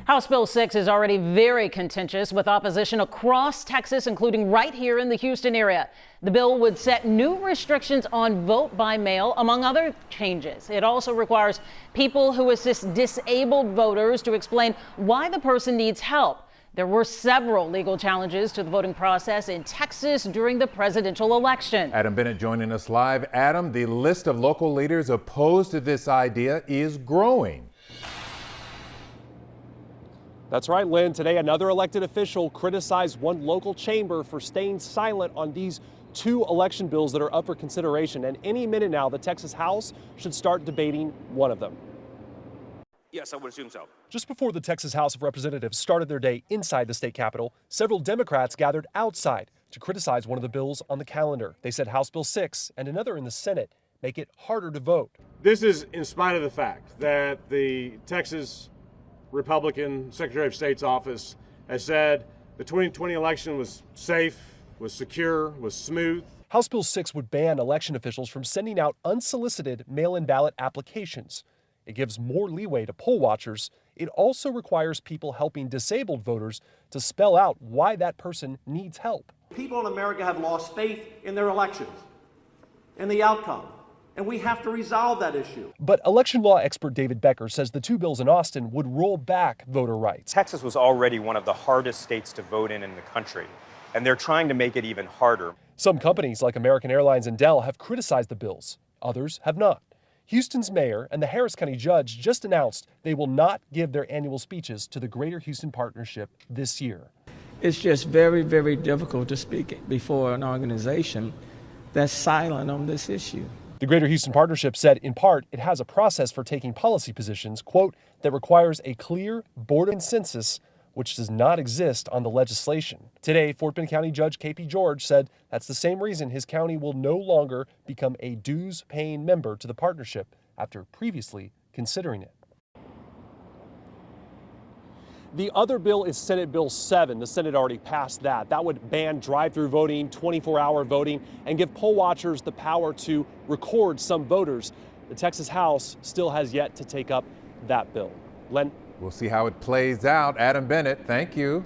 House Bill 6 is already very contentious with opposition across Texas, including right here in the Houston area. The bill would set new restrictions on vote by mail, among other changes. It also requires people who assist disabled voters to explain why the person needs help. There were several legal challenges to the voting process in Texas during the presidential election. Adam Bennett joining us live. Adam, the list of local leaders opposed to this idea is growing. That's right, Lynn. Today, another elected official criticized one local chamber for staying silent on these two election bills that are up for consideration. And any minute now, the Texas House should start debating one of them. Yes, I would assume so. Just before the Texas House of Representatives started their day inside the state capitol, several Democrats gathered outside to criticize one of the bills on the calendar. They said House Bill 6 and another in the Senate make it harder to vote. This is in spite of the fact that the Texas Republican Secretary of State's office has said the 2020 election was safe, was secure, was smooth. House Bill 6 would ban election officials from sending out unsolicited mail-in ballot applications. It gives more leeway to poll watchers. It also requires people helping disabled voters to spell out why that person needs help. People in America have lost faith in their elections and the outcome, and we have to resolve that issue. But election law expert David Becker says the two bills in Austin would roll back voter rights. Texas was already one of the hardest states to vote in the country, and they're trying to make it even harder. Some companies like American Airlines and Dell have criticized the bills. Others have not. Houston's mayor and the Harris County judge just announced they will not give their annual speeches to the Greater Houston Partnership this year. It's just very, very difficult to speak before an organization that's silent on this issue. The Greater Houston Partnership said, in part, it has a process for taking policy positions, quote, that requires a clear board consensus, which does not exist on the legislation. Today, Fort Bend County Judge K.P. George said that's the same reason his county will no longer become a dues-paying member to the partnership after previously considering it. The other bill is Senate Bill 7. The Senate already passed that. That would ban drive-through voting, 24-hour voting, and give poll watchers the power to record some voters. The Texas House still has yet to take up that bill. Len? We'll see how it plays out. Adam Bennett, thank you.